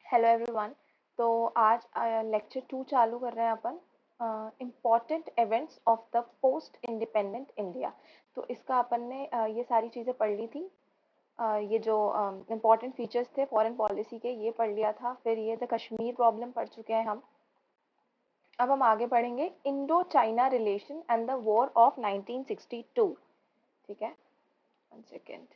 Hello everyone. तो आज lecture 2 चालू कर रहे हैं अपन, important events of the post independent India. तो इसका अपन ने ये सारी चीज़ें पढ़ ली थी। ये जो इम्पॉर्टेंट फीचर्स थे फॉरेन पॉलिसी के ये पढ़ लिया था। फिर ये द कश्मीर प्रॉब्लम पढ़ चुके हैं हम। अब हम आगे पढ़ेंगे Indo China relation and the war of 1962। ठीक है, 1 सेकेंड।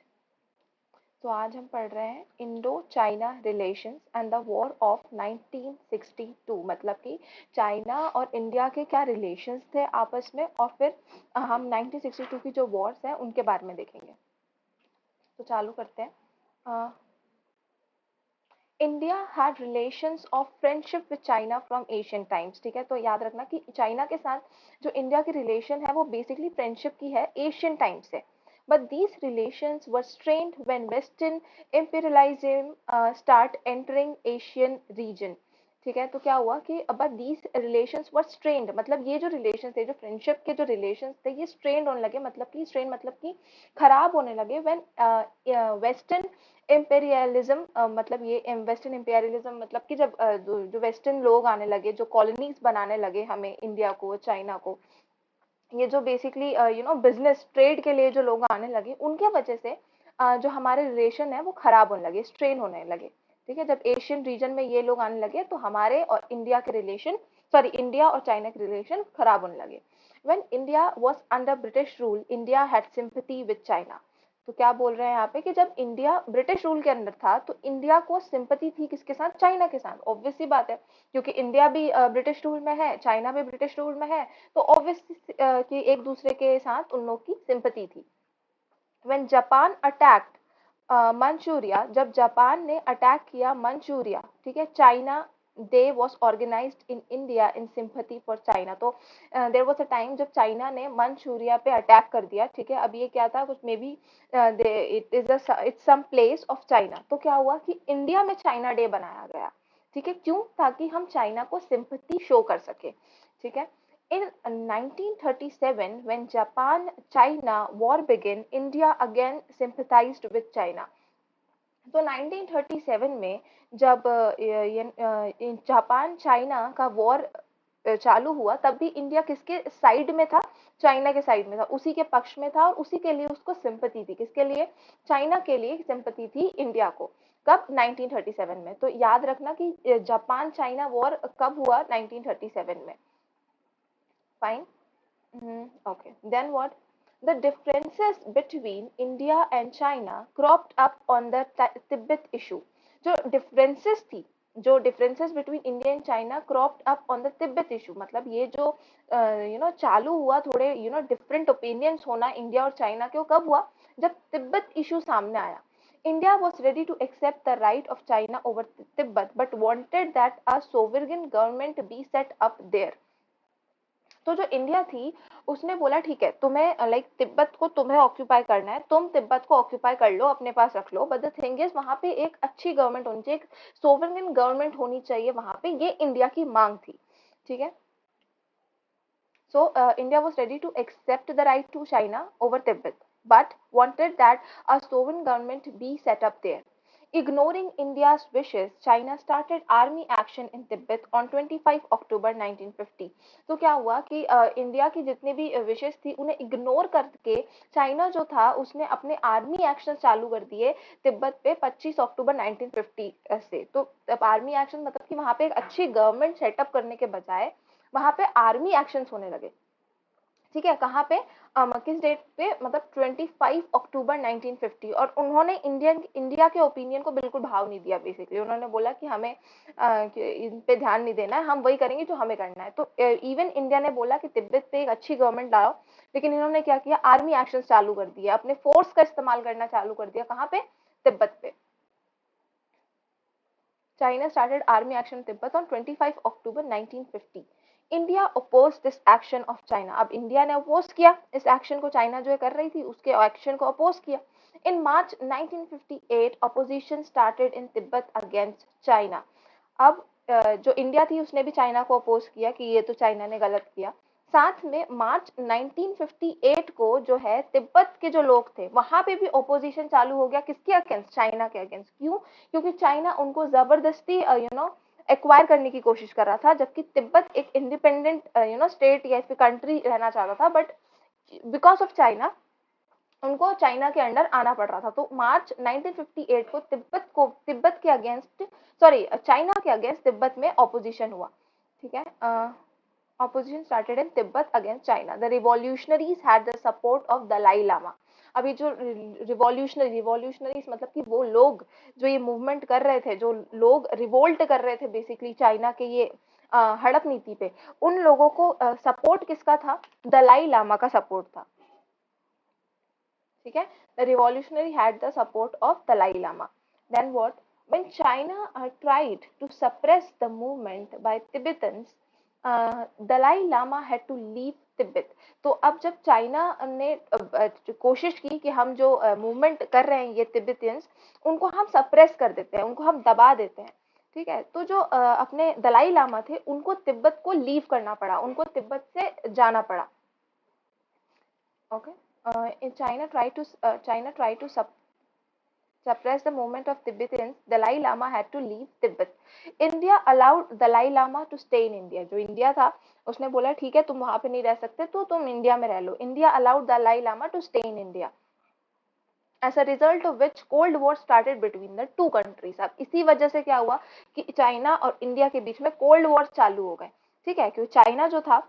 तो आज हम पढ़ रहे हैं Indo China relations and the war of 1962। मतलब कि चाइना और इंडिया के क्या रिलेशंस थे आपस में, और फिर हम 1962 की जो वॉर्स हैं उनके बारे में देखेंगे। तो चालू करते हैं। India had relations of friendship with China from Asian times. ठीक है, तो याद रखना कि चाइना के साथ जो इंडिया की रिलेशन है वो बेसिकली फ्रेंडशिप की है एशियन टाइम से। But these relations were strained when western imperialism start entering Asian region. ठीक है, तो क्या हुआ कि अब दीज रिलेशंस वर स्ट्रेन्ड, मतलब ये जो रिलेशन थे, जो फ्रेंडशिप के जो रिलेशंस थे, ये स्ट्रेन्ड होने लगे। मतलब कि स्ट्रेन मतलब कि खराब होने लगे व्हेन वेस्टर्न इम्पेरियलिज्म, मतलब ये वेस्टर्न इम्पेरियलिज्म मतलब कि जब जो वेस्टर्न लोग आने लगे, जो कॉलोनीज बनाने लगे हमें, इंडिया को, चाइना को, ये जो बेसिकली बिजनेस ट्रेड के लिए जो लोग आने लगे, उनके वजह से जो हमारे रिलेशन है वो खराब होने लगे, स्ट्रेन होने लगे। ठीक है, जब एशियन रीजन में ये लोग आने लगे तो हमारे और इंडिया के रिलेशन, सॉरी, इंडिया और चाइना के रिलेशन खराब होने लगे। When India was under British rule, India had sympathy with China. तो क्या बोल रहे हैं यहाँ पे कि जब इंडिया ब्रिटिश रूल के अंदर था तो इंडिया को सिंपैथी थी किसके साथ? चाइना के साथ। ऑब्वियस सी बात है, क्योंकि इंडिया भी ब्रिटिश रूल में है, चाइना भी ब्रिटिश रूल में है, तो ऑब्वियसली कि एक दूसरे के साथ उन लोग की सिंपैथी थी। व्हेन जापान अटैक्ड मंचूरिया, जब जापान ने अटैक किया मंचूरिया, ठीक है, China day was organised in India in sympathy for China. तो देर वॉज अ टाइम जब चाइना ने मंचूरिया पे अटैक कर दिया। ठीक है, अब ये क्या था, कुछ maybe it is it's some place of China. तो क्या हुआ कि इंडिया में चाइना डे बनाया गया। ठीक है, क्यों? ताकि हम चाइना को सिंपैथी शो कर सके। ठीक है, in 1937, when Japan-China war began, India again sympathized with China. तो 1937 में जब जापान चाइना का वॉर चालू हुआ, तब भी इंडिया किसके साइड में था? चाइना के साइड में था, उसी के पक्ष में था, और उसी के लिए उसको सिंपैथी थी। किसके लिए? चाइना के लिए सिंपैथी थी इंडिया को। कब? 1937 में। तो याद रखना कि जापान चाइना वॉर कब हुआ? 1937 में। Fine. Okay. Then what? The differences between India and China cropped up on the Tibet issue. जो differences थी, जो differences between India and China cropped up on the Tibet issue, मतलब ये जो चालू हुआ थोड़े different opinions होना इंडिया और चाइना के, वो कब हुआ? जब तिब्बत इशू सामने आया। India was ready to accept the right of China over Tibet, but wanted that a sovereign government be set up there. तो जो इंडिया थी उसने बोला ठीक है, तुम्हें लाइक तिब्बत को तुम्हें ऑक्यूपाई करना है, तुम तिब्बत को ऑक्यूपाई कर लो, अपने पास रख लो, बट द थिंग इज वहां पे एक अच्छी गवर्नमेंट होनी चाहिए, एक सोवरेन गवर्नमेंट होनी चाहिए वहां पे, ये इंडिया की मांग थी। ठीक है, so India was ready to accept the right to China over Tibet, but wanted that a sovereign government be set up there. Ignoring India's wishes, China started army action in Tibet on 25 October 1950. तो क्या हुआ कि India की जितनी भी विशेष थी उन्हें ignore करके चाइना जो था उसने अपने आर्मी एक्शन चालू कर दिए तिब्बत पे 25 अक्टूबर 1950 से। तो आर्मी एक्शन मतलब कि वहां पे एक अच्छी गवर्नमेंट सेटअप करने के बजाय वहां पे आर्मी एक्शंस होने लगे। ठीक है, कहाँ पे? किस डेट पे? मतलब 25 अक्टूबर 1950। और उन्होंने इंडिया के ओपिनियन को बिल्कुल भाव नहीं दिया। बेसिकली उन्होंने बोला कि हमें इन पे ध्यान नहीं देना है, हम वही करेंगे जो हमें करना है। तो इवन इंडिया ने बोला कि तिब्बत पे एक अच्छी गवर्नमेंट लाओ, लेकिन इन्होंने क्या किया? आर्मी एक्शन चालू कर दिया, अपने फोर्स का इस्तेमाल करना चालू कर दिया। कहाँ पे? तिब्बत पे। China started army action in Tibet on 25 October 1950. India oppose this action of China. अब इंडिया ने अपोज किया इस एक्शन को, चाइना जो कर रही थी उसके एक्शन को अपोज किया। इन मार्च 1958 opposition started in Tibet against China. अब जो इंडिया थी उसने भी चाइना को अपोज किया कि ये तो चाइना ने गलत किया। साथ में मार्च 1958 को जो है तिब्बत के जो लोग थे वहां पे भी ओपोजिशन चालू हो गया, किसके अगेंस्ट? चाइना के अगेंस्ट। क्यों? क्योंकि चाइना उनको जबरदस्ती एक्वायर करने की कोशिश कर रहा था, जबकि तिब्बत एक इंडिपेंडेंट स्टेट या फिर कंट्री रहना चाहता था, बट बिकॉज ऑफ चाइना उनको चाइना के अंडर आना पड़ रहा था। तो मार्च 1958 को तिब्बत के अगेंस्ट, सॉरी, चाइना के अगेंस्ट तिब्बत में ऑपोजिशन हुआ। ठीक है, opposition started in Tibet against China. The revolutionaries had the support of Dalai Lama. अभी जो रिवॉल्यूशनरीज मतलब कि वो लोग जो ये मूवमेंट कर रहे थे, जो लोग रिवोल्ट कर रहे थे बेसिकली चाइना के ये हड़प नीति पे, उन लोगों को सपोर्ट किसका था? दलाई लामा का सपोर्ट था। ठीक है, the revolutionary had the support of Dalai Lama. Then what? when China tried to suppress the movement by Tibetans, Dalai Lama had to leave Tibet. तो अब जब चाइना ने कोशिश की कि हम जो मूवमेंट कर रहे हैं ये तिब्बतियंस, उनको हम सप्रेस कर देते हैं, उनको हम दबा देते हैं। ठीक है, तो जो अपने दलाई लामा थे उनको तिब्बत को लीव करना पड़ा, उनको तिब्बत से जाना पड़ा। Okay, China tried to suppress the movement of Tibetans, Dalai Lama had to leave Tibet. India allowed Dalai Lama to stay in India. जो इंडिया था उसने बोला ठीक है तुम वहां पे नहीं रह सकते तो तुम इंडिया में रह लो। India allowed Dalai Lama to stay in India. As a result of which Cold War started between the two countries. अब इसी वजह से क्या हुआ कि चाइना और इंडिया के बीच में कोल्ड वॉर चालू हो गए। ठीक है, क्योंकि चाइना जो था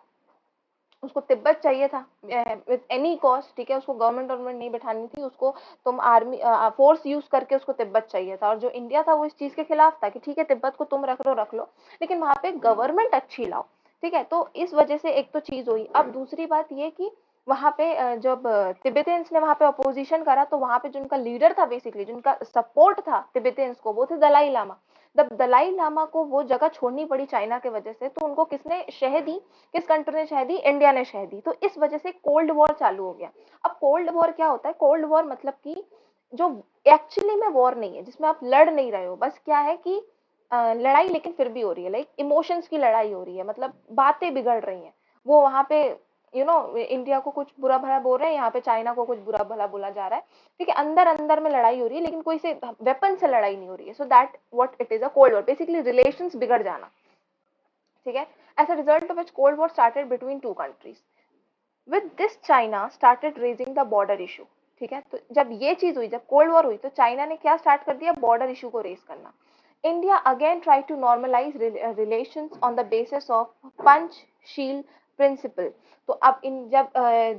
उसको तिब्बत चाहिए था विद एनी कॉस्ट। ठीक है, उसको गवर्नमेंट नहीं बैठानी थी, उसको तुम आर्मी फोर्स यूज करके उसको तिब्बत चाहिए था। और जो इंडिया था वो इस चीज के खिलाफ था कि ठीक है तिब्बत को तुम रख लो लेकिन वहां पे गवर्नमेंट अच्छी लाओ। ठीक है, तो इस वजह से एक तो चीज हुई। अब दूसरी बात ये कि वहां पे जब तिब्बतियंस ने वहां पे अपोजिशन करा तो वहां पे जो उनका लीडर था बेसिकली, जिनका सपोर्ट था तिब्बतियंस को, वो थे दलाई लामा। जब दलाई लामा को वो जगह छोड़नी पड़ी चाइना के वजह से, तो उनको किसने शह दी? किस कंट्री ने शह दी? इंडिया ने शह दी। तो इस वजह से कोल्ड वॉर चालू हो गया। अब कोल्ड वॉर क्या होता है? कोल्ड वॉर मतलब कि जो एक्चुअली में वॉर नहीं है, जिसमें आप लड़ नहीं रहे हो, बस क्या है कि लड़ाई लेकिन फिर भी हो रही है, लाइक इमोशंस की लड़ाई हो रही है, मतलब बातें बिगड़ रही हैं। वो वहां पे इंडिया को कुछ बुरा भला बोल रहे हैं, यहाँ पे चाइना को कुछ बुरा भला बोला जा रहा है। ठीक है, अंदर अंदर में लड़ाई हो रही है लेकिन कोई से वेपन से लड़ाई नहीं हो रही है। सो that what it is a cold war, basically relations बिगड़ जाना। ठीक है, as a result of which cold war started between two countries. With this China started raising the border issue. ठीक है, तो जब ये चीज हुई, जब कोल्ड वॉर हुई, तो चाइना ने क्या स्टार्ट कर दिया? बॉर्डर इशू को रेस करना। India again try to normalize relations on the basis of Panchsheel principle. तो अब इन जब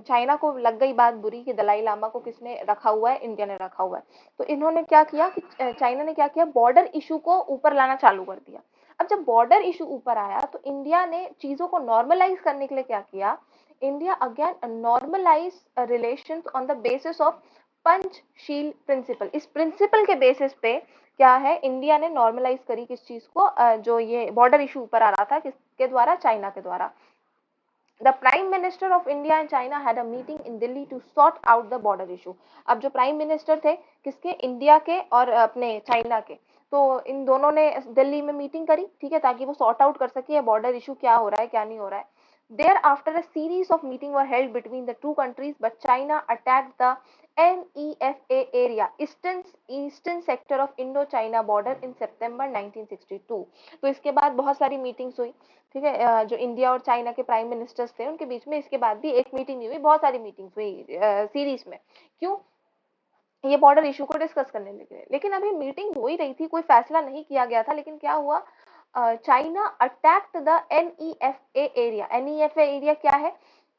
चाइना को लग गई बात बुरी कि दलाई लामा को किसने रखा हुआ है? इंडिया ने रखा हुआ है। तो इन्होंने क्या किया कि चाइना ने क्या किया? बॉर्डर इशू को ऊपर लाना चालू कर दिया। अब जब बॉर्डर इशू ऊपर आया तो इंडिया ने चीजों को नॉर्मलाइज करने के लिए क्या किया? India again normalize relations on the basis of Panchsheel principle. इस प्रिंसिपल के बेसिस पे क्या है? इंडिया ने नॉर्मलाइज करी किस चीज को? जो ये बॉर्डर इशू ऊपर आ रहा था, किसके द्वारा? चाइना के द्वारा। The Prime Minister of India and China had a meeting in Delhi to sort out the border issue. अब जो प्राइम मिनिस्टर थे किसके? इंडिया के और अपने चाइना के। तो इन दोनों ने दिल्ली में मीटिंग करी, ठीक है, ताकि वो सॉर्ट आउट कर सके बॉर्डर इशू क्या हो रहा है क्या नहीं हो रहा है। Thereafter, a series of meetings were held between the two countries, but China attacked the NEFA area, eastern sector of Indo-China border in September 1962. तो इसके बाद बहुत सारी मीटिंग्स हुई। ठीक है, जो इंडिया और चाइना के प्राइम मिनिस्टर्स थे उनके बीच में इसके बाद भी एक मीटिंग नहीं हुई, बहुत सारी मीटिंग्स हुई सीरीज में। क्यों? ये बॉर्डर इशू को डिस्कस करने लगे। लेकिन अभी मीटिंग हो ही रही थी, कोई फैसला नहीं किया गया था। लेकिन क्या हुआ? China attacked the NEFA area. NEFA area क्या है?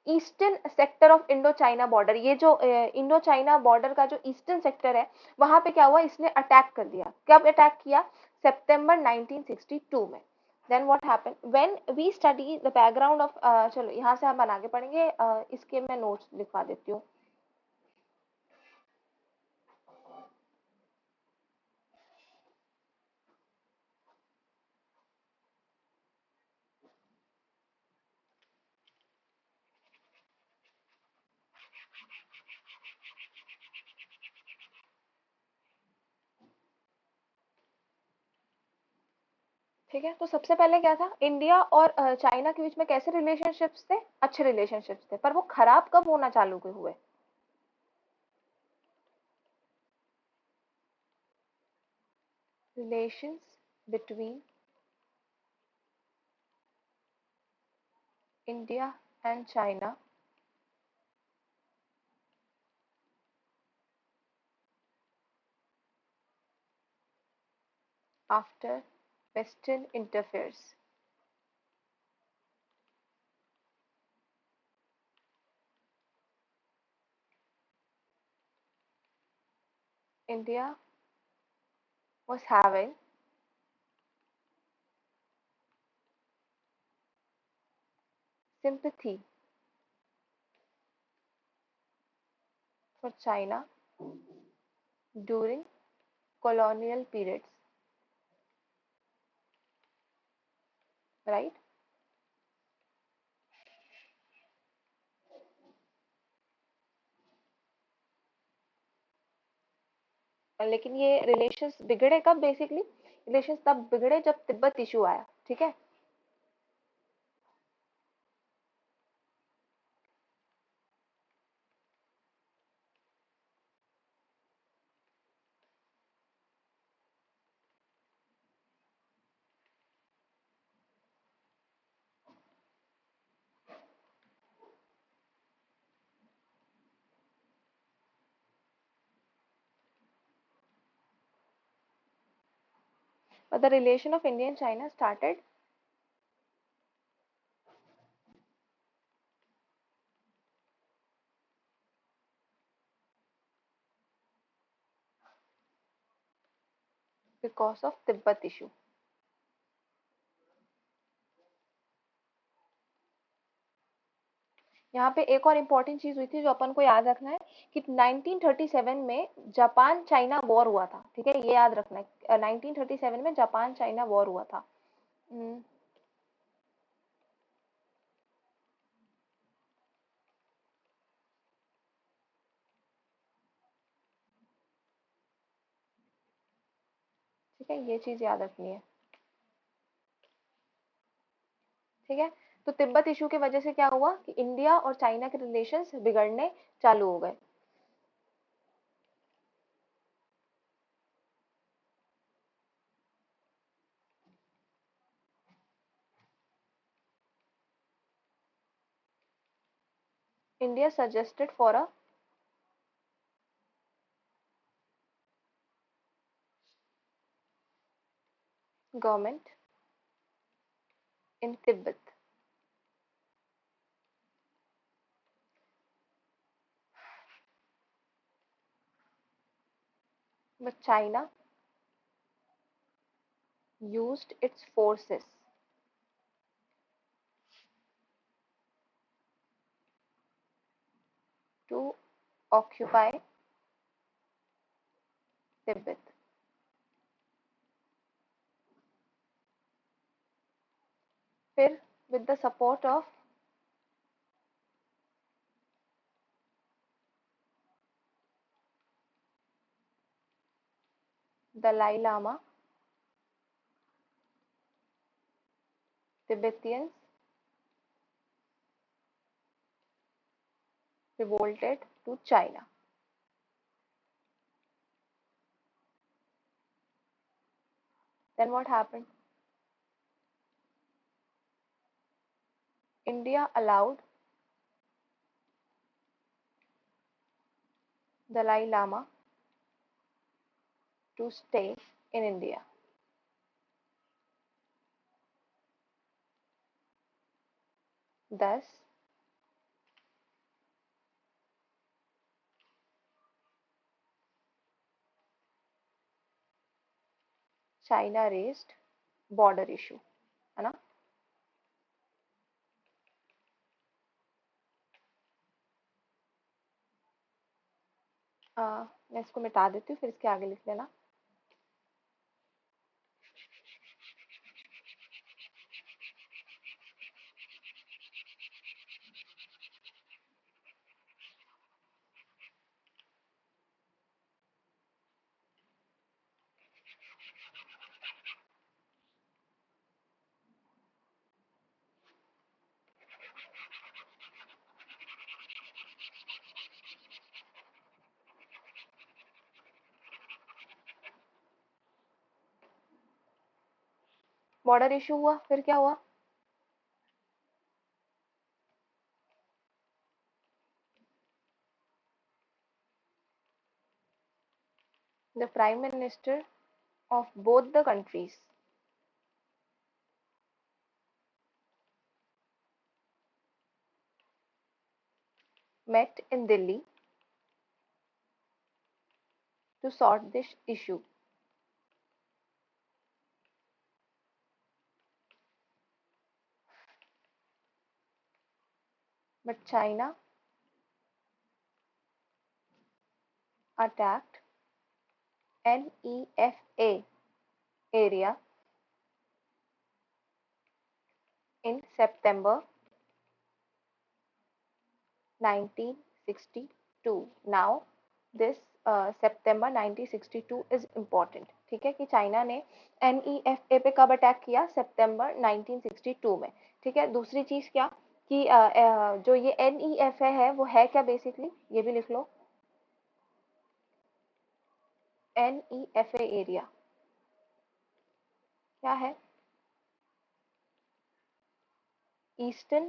Eastern sector of Indo China border. ये जो इंडो चाइना बॉर्डर का जो ईस्टर्न सेक्टर है वहां पे क्या हुआ? इसने अटैक कर दिया। कब अटैक किया? सितंबर 1962 में। Then what happened when we study the background of, चलो यहाँ से हम आगे पढ़ेंगे, इसके मैं नोट्स लिखवा देती हूँ। ठीक है, तो सबसे पहले क्या था, इंडिया और चाइना के बीच में कैसे रिलेशनशिप्स थे, अच्छे रिलेशनशिप्स थे, पर वो खराब कब होना चालू हुए? Relations between India and China after western interferes. India was having sympathy for China during colonial periods, right? लेकिन ये रिलेशंस बिगड़े कब, बेसिकली रिलेशंस तब बिगड़े जब तिब्बत इशू आया, ठीक है। But the relation of India and China started because of Tibet issue। यहाँ पे एक और इम्पोर्टेंट चीज हुई थी जो अपन को याद रखना है कि 1937 में जापान चाइना वॉर हुआ था, ठीक है, ये याद रखना है। 1937 में जापान चाइना वॉर हुआ था। हम्म, ठीक है, ये चीज याद रखनी है, ठीक है। तो तिब्बत इशू की वजह से क्या हुआ कि इंडिया और चाइना के रिलेशंस बिगड़ने चालू हो गए। India suggested for a government in Tibet, but China used its forces to occupy Tibet। फिर with the support of Dalai Lama, Tibetans revolted to China। Then what happened? India allowed Dalai Lama to stay in India। Thus, China raised border issue, है ना। मैं इसको मिटा देती हूँ, फिर इसके आगे लिख लेना। बॉर्डर इशू हुआ, फिर क्या हुआ? The prime minister of both the countries met in Delhi to sort this issue. But China attacked NEFA area in September 1962. Now, this September 1962 is important. ठीक है, कि चाइना ने NEFA पे कब अटैक किया? सितंबर 1962 में। ठीक है, दूसरी चीज क्या कि जो ये NEFA है वो है क्या बेसिकली, ये भी लिख लो। NEFA एरिया क्या है? Eastern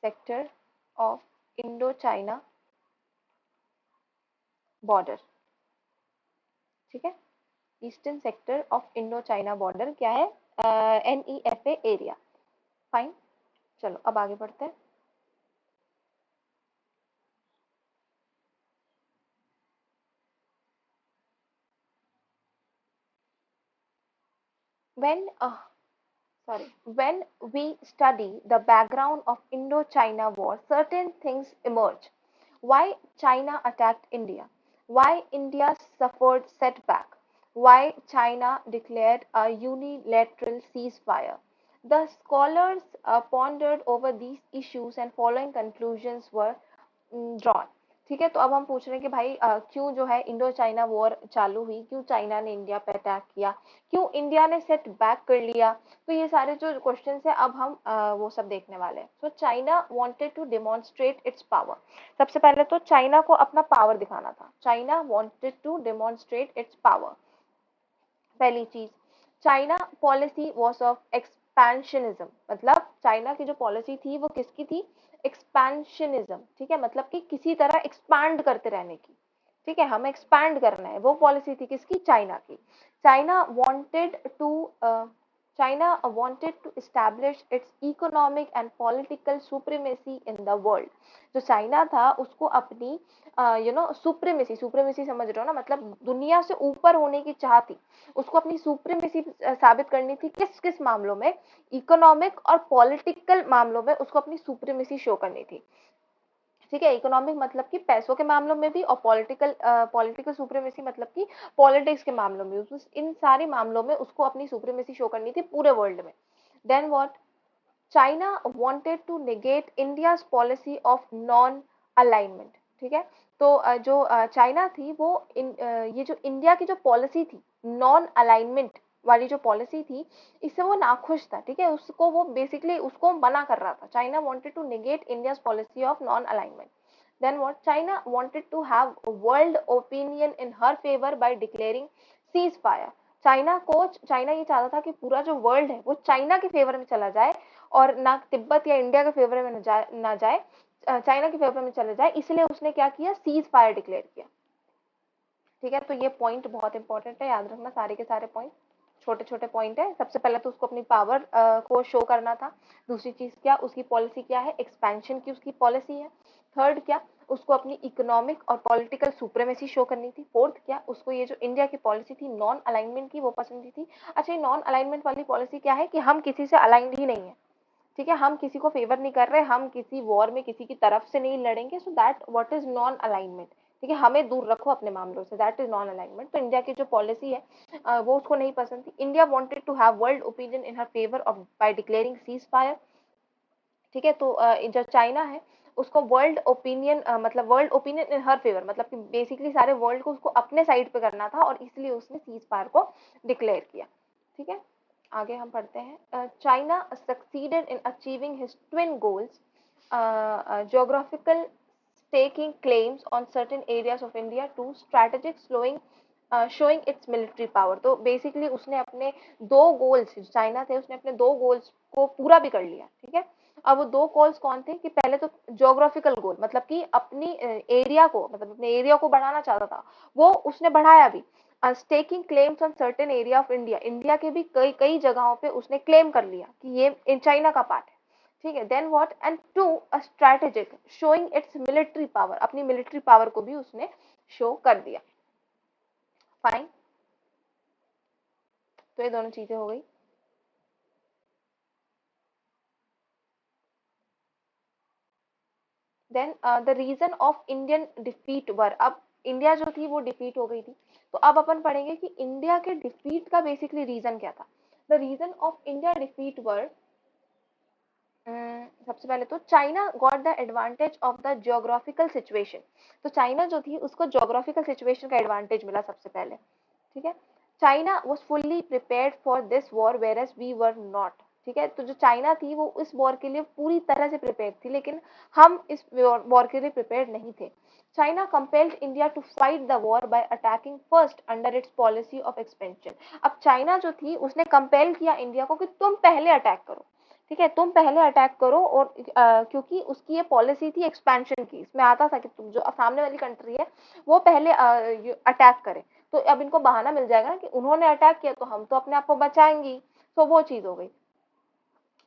sector of Indo China border. ठीक है, eastern sector of Indo China border क्या है? NEFA area. फाइन, चलो अब आगे बढ़ते हैं। when when we study the background of Indo-China war, certain things emerge. Why China attacked India? Why India suffered setback? Why China declared a unilateral ceasefire? The scholars pondered over these issues and following conclusions were drawn. ठीक है, तो अब हम पूछ रहे हैं कि भाई क्यों जो है इंडो चाइना वॉर चालू हुई, क्यों चाइना ने इंडिया पे अटैक किया, क्यों इंडिया ने सेट बैक कर लिया? तो ये सारे जो क्वेश्चंस है अब हम वो सब देखने वाले हैं। So China wanted to demonstrate its power. सबसे पहले तो चाइना को अपना पावर दिखाना था। China wanted to demonstrate its power. पहली चीज, China policy was of expansionism, मतलब चाइना की जो पॉलिसी थी वो किसकी थी? एक्सपेंशनिज्म। ठीक है, मतलब कि किसी तरह एक्सपैंड करते रहने की। ठीक है, हमें एक्सपैंड करना है, वो पॉलिसी थी किसकी? चाइना की। China wanted to China wanted to establish its economic and political supremacy in the world. जो चाइना था उसको अपनी सुप्रीमेसी, सुप्रीमेसी समझ रहे हो ना, मतलब दुनिया से ऊपर होने की चाह थी। उसको अपनी सुप्रीमेसी साबित करनी थी। किस किस मामलों में? इकोनॉमिक और पॉलिटिकल मामलों में उसको अपनी सुप्रीमेसी शो करनी थी। ठीक है, इकोनॉमिक मतलब कि पैसों के मामलों में भी, और पॉलिटिकल पॉलिटिकल सुप्रीमेसी मतलब कि पॉलिटिक्स के मामलों में, इन सारे मामलों में उसको अपनी सुप्रीमेसी शो करनी थी पूरे वर्ल्ड में। Then what? China wanted to negate India's policy of non alignment. ठीक है, तो जो चाइना थी वो ये जो इंडिया की जो पॉलिसी थी नॉन अलाइनमेंट वाली जो पॉलिसी थी, इससे वो नाखुश था। ठीक है, उसको वो बेसिकली उसको मना कर रहा था। China wanted to negate India's policy of non alignment. Then what? China wanted to have world opinion in her favour by declaring ceasefire. चाइना ये चाहता था कि पूरा जो वर्ल्ड है वो चाइना के फेवर में चला जाए, और ना तिब्बत या इंडिया के फेवर में ना जाए, चाइना के फेवर में चले जाए। इसलिए उसने क्या किया? सीज फायर डिक्लेयर किया। ठीक है, तो ये पॉइंट बहुत इंपॉर्टेंट है, याद रखना सारे के सारे पॉइंट। छोटे छोटे पॉइंट है। सबसे पहले तो उसको अपनी पावर को शो करना था। दूसरी चीज क्या? उसकी पॉलिसी क्या है? एक्सपेंशन की उसकी पॉलिसी है। थर्ड क्या? उसको अपनी इकोनॉमिक और पॉलिटिकल सुप्रीमेसी शो करनी थी। फोर्थ क्या? उसको ये जो इंडिया की पॉलिसी थी नॉन अलाइनमेंट की, वो पसंद थी। अच्छा, ये नॉन अलाइनमेंट वाली पॉलिसी क्या है? कि हम किसी से अलाइंड ही नहीं है। ठीक है, हम किसी को फेवर नहीं कर रहे, हम किसी वॉर में किसी की तरफ से नहीं लड़ेंगे। So that what is non alignment. ठीक है, हमें दूर रखो अपने मामलों से, दैट इज नॉन अलाइनमेंट। तो इंडिया की जो पॉलिसी है वो उसको नहीं पसंद थी। India wanted to have world opinion in her favour of by declaring ceasefire. ठीक है, तो जो चाइना है उसको वर्ल्ड ओपिनियन मतलब world opinion in her favour, मतलब कि बेसिकली सारे वर्ल्ड को उसको अपने साइड पे करना था, और इसलिए उसने सीज फायर को डिक्लेयर किया। ठीक है, आगे हम पढ़ते हैं। China succeeded in achieving his twin goals, geographical staking claims on certain areas of India to strategic slowing showing its military power. तो बेसिकली उसने अपने दो गोल्स, चाइना थे उसने अपने दो गोल्स को पूरा भी कर लिया, ठीक है। अब वो दो गोल्स कौन थे कि पहले तो ज्योग्राफिकल गोल, मतलब कि अपनी एरिया को, मतलब अपने एरिया को बढ़ाना चाहता था, वो उसने बढ़ाया भी। Staking claims on certain area of India, India के भी कई कई जगहों पे उसने क्लेम कर लिया कि ये इन चाइना का पार्ट है, ठीक है। Then what, and to a strategic showing its military power, अपनी मिलिट्री पावर को भी उसने शो कर दिया। फाइन, तो ये दोनों चीजें हो गई। Then the reason of Indian defeat were, अब इंडिया जो थी वो डिफीट हो गई थी, तो अब अपन पढ़ेंगे कि इंडिया के डिफीट का बेसिकली रीजन क्या था। The reason of India defeat were, सबसे पहले तो China got the advantage of the geographical situation, तो चाइना जो थी उसको जियोग्राफिकल सिचुएशन का एडवांटेज मिला सबसे पहले, ठीक है। China was fully prepared for this war whereas we were not, ठीक है। तो जो चाइना थी वो इस वॉर के लिए पूरी तरह से प्रिपेयर थी, लेकिन हम इस वॉर के लिए प्रिपेयर नहीं थे। China compelled India to fight the war by attacking first under its policy of expansion. अब चाइना जो थी उसने कंपेल किया इंडिया को कि तुम पहले अटैक करो, ठीक है, तुम पहले अटैक करो। और क्योंकि उसकी ये पॉलिसी थी एक्सपेंशन की, इसमें आता था कि तुम जो सामने वाली कंट्री है वो पहले अटैक करे। तो अब इनको बहाना मिल जाएगा ना कि उन्होंने अटैक किया तो हम तो अपने आप को बचाएंगी, तो वो चीज हो गई।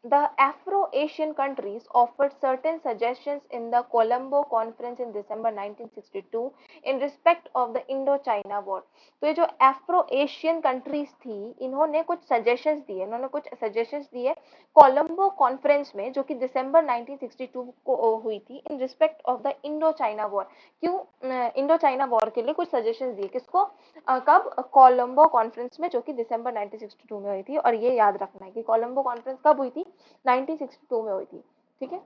The Afro-Asian countries offered certain suggestions in the Colombo Conference in December 1962 in respect of the Indo-China War. तो ये जो एफ्रो एशियन कंट्रीज थी इन्होंने कुछ सजेशंस दिए कोलंबो कॉन्फ्रेंस में, जो कि दिसंबर 1962 को हुई थी, in respect of the Indo China war. क्यों इंडो चाइना वॉर के लिए कुछ सजेशंस दिए, किसको, कब, कोलंबो कॉन्फ्रेंस में, जो कि दिसंबर 1962 में हुई थी। और ये याद रखना है कि कोलंबो कॉन्फ्रेंस कब हुई थी, 1962 में हुई थी, ठीक है।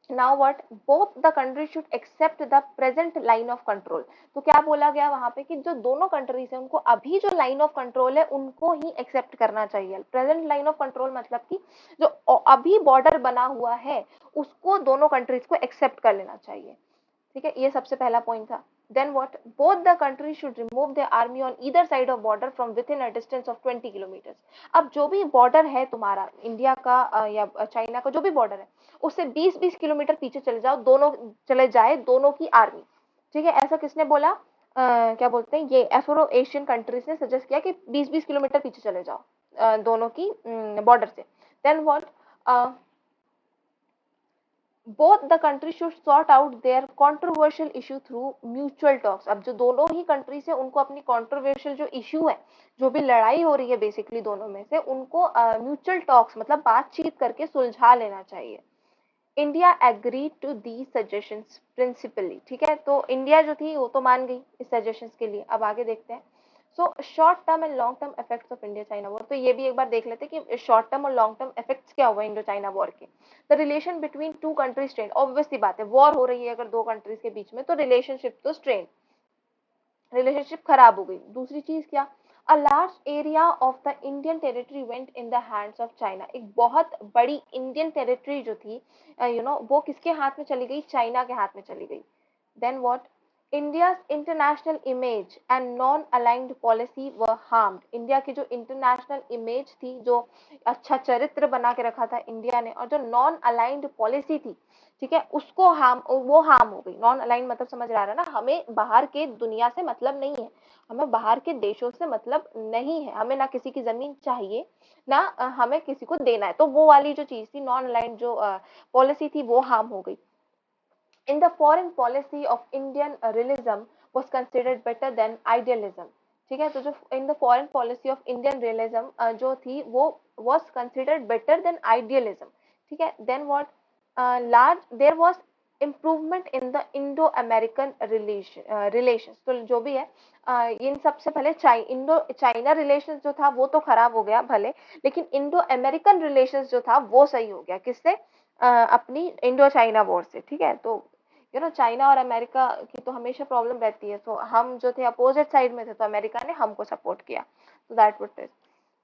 Now what, both the country should accept the present line of control. तो क्या बोला गया वहां पे कि जो दोनों कंट्रीज है उनको अभी जो लाइन ऑफ कंट्रोल है उनको ही एक्सेप्ट करना चाहिए। प्रेजेंट लाइन ऑफ कंट्रोल मतलब कि जो अभी बॉर्डर बना हुआ है उसको दोनों कंट्रीज को एक्सेप्ट कर लेना चाहिए, ठीक है। ये सबसे पहला पॉइंट था। Then what, both the country should remove the army on either side of border from within a distance of 20 kilometre. अब जो भी बॉर्डर है तुम्हारा इंडिया का या चाइना का जो भी बॉर्डर है उससे 20-20 किलोमीटर पीछे चले जाओ, दोनों चले जाए दोनों की आर्मी, ठीक है। ऐसा किसने बोला, क्या बोलते हैं, ये एफ्रो एशियन कंट्रीज ने सजेस्ट किया कि 20-20 किलोमीटर पीछे चले जाओ दोनों की बॉर्डर से। Then what, both the country should sort out their controversial issue through mutual talks. अब जो दोनों ही कंट्रीज है उनको अपनी कंट्रोवर्शियल जो इशू है, जो भी लड़ाई हो रही है बेसिकली दोनों में से, उनको म्यूचुअल टॉक्स मतलब बातचीत करके सुलझा लेना चाहिए। India agree to the suggestions principally, ठीक है। तो इंडिया जो थी वो तो मान गई इस सजेशंस के लिए। अब आगे देखते हैं। So short term and long term effects of India China war, तो ये भी एक बार देख लेते हैं कि शॉर्ट टर्म और लॉन्ग टर्म इफेक्ट्स क्या हुआ इंडो चाइना वॉर के। The relation between two countries strain, obvious सी बात है, वॉर हो रही है अगर दो कंट्रीज के बीच में तो रिलेशनशिप तो स्ट्रेन, रिलेशनशिप खराब हो गई। दूसरी चीज क्या, a large area of the Indian territory went in the hands of China, एक बहुत बड़ी इंडियन टेरिटरी जो थी वो किसके हाथ में चली गई, चाइना के हाथ में चली गई। Then what, India's international image and non aligned policy was harmed, India की जो इंटरनेशनल इमेज थी, जो अच्छा चरित्र बना के रखा था इंडिया ने, और जो नॉन अलाइंड पॉलिसी थी, ठीक है, उसको हार्म हो गई। नॉन अलाइन मतलब समझ आ रहा है ना, हमें बाहर के दुनिया से मतलब नहीं है, हमें बाहर के देशों से मतलब नहीं है, हमें ना किसी की जमीन चाहिए ना हमें किसी को देना है। तो वो वाली जो चीज थी नॉन अलाइन जो पॉलिसी थी वो हार्म हो गई। In the foreign policy of Indian realism was considered better than idealism, ठीक है। तो जो in the foreign policy of Indian realism जो थी वो was considered better than idealism, ठीक है। Then what, large there was improvement in the Indo American relation, तो जो भी है इन सबसे पहले इंडो चाइना रिलेशन जो था वो तो खराब हो गया भले, लेकिन इंडो अमेरिकन रिलेशन जो था वो सही हो गया, किससे, अपनी इंडो चाइना वॉर से, ठीक है। तो चाइना और अमेरिका की तो हमेशा प्रॉब्लम रहती है, तो हम जो थे अपोजिट साइड में थे तो अमेरिका ने हमको सपोर्ट किया, तो दैट वुड इज।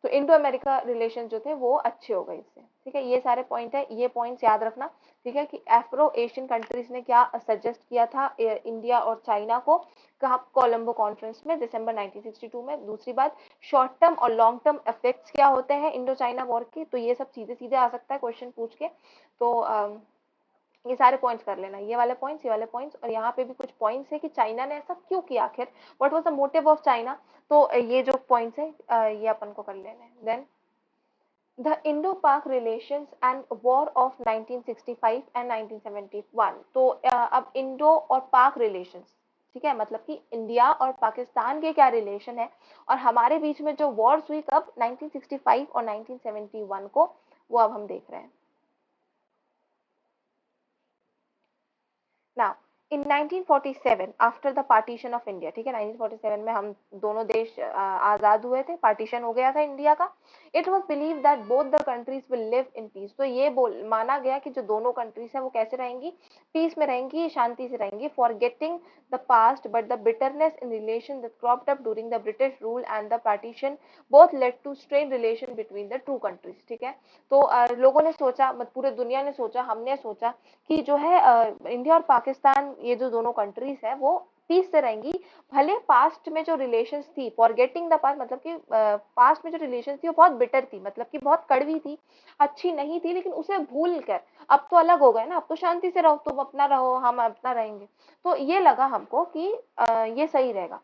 तो इंडो अमेरिका रिलेशन जो थे वो अच्छे हो गए इससे। ठीक है, ये सारे पॉइंट है, ये पॉइंट्स याद रखना। ठीक है, कि एफ्रो एशियन कंट्रीज ने क्या सजेस्ट किया था इंडिया और चाइना को, कहा कोलंबो कॉन्फ्रेंस में दिसंबर 1962 में। दूसरी बात, शॉर्ट टर्म और लॉन्ग टर्म इफेक्ट्स क्या होते हैं इंडो चाइना वॉर के, तो ये सब सीधे सीधे आ सकता है क्वेश्चन पूछ के। तो ये सारे पॉइंट्स कर लेना, ये वाले पॉइंट्स, ये वाले पॉइंट्स, और यहाँ पे भी कुछ पॉइंट्स है कि चाइना ने ऐसा क्यों किया आखिर, what was the motive of China. तो ये जो पॉइंट्स है ये अपन को कर लेने हैं। देन द इंडो पाक relations and war of 1965 and 1971। तो अब इंडो और पाक रिलेशंस, ठीक है, मतलब कि इंडिया और पाकिस्तान के क्या रिलेशन है, और हमारे बीच में जो वॉर्स हुई कब, 1965 और 1971 को, वो अब हम देख रहे हैं। Now, in 1947, after the partition of India, ठीक है, 1947 में हम दोनों देश आजाद हुए थे, पार्टीशन हो गया था इंडिया का। It was believe that both the countries will live in peace. तो ये माना गया कि जो दोनों कंट्रीज है वो कैसे रहेंगी, पीस में रहेंगी, शांति से रहेंगी। Forgetting the past but the bitterness in relation that cropped up during the British rule and the partition both led to strain relation between the two countries. ठीक है, तो लोगों ने सोचा, पूरे दुनिया ने सोचा, हमने सोचा कि जो है इंडिया और पाकिस्तान, ये जो दोनों कंट्रीज है वो पीस से रहेंगी। भले पास्ट में जो रिलेशंस थी, फॉरगेटिंग द पास्ट मतलब कि पास्ट में जो रिलेशंस थी वो बहुत बिटर थी, मतलब कि बहुत कड़वी थी, अच्छी नहीं थी, लेकिन उसे भूल कर अब तो अलग हो गए ना, अब तो शांति से रहो, तुम अपना रहो, हम अपना रहेंगे। तो ये लगा हमको कि ये सही रहेगा।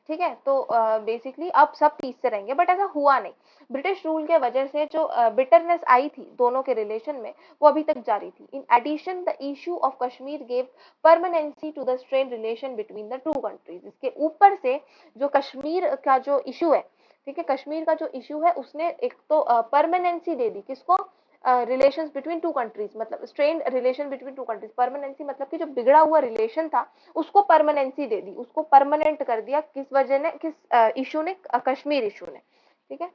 ठीक है, तो बेसिकली अब सब पीस से रहेंगे, बट ऐसा हुआ नहीं। ब्रिटिश रूल के वजह से जो बिटरनेस आई थी दोनों के रिलेशन में, वो अभी तक जारी थी। In addition the issue of Kashmir gave permanency to the strain relation between the two countries. इसके ऊपर से जो कश्मीर का जो इशू है, ठीक है, कश्मीर का जो इशू है, उसने एक तो परमानेंसी दे दी किसको, रिलेशंस बिटवीन टू कंट्रीज, मतलब strain relation between two countries. Permanency मतलब कि जो बिगड़ा हुआ रिलेशन था उसको परमानेंसी दे दी, उसको परमानेंट कर दिया। किस वजह ने, किस इशू ने, कश्मीर इशू ने। ठीक है,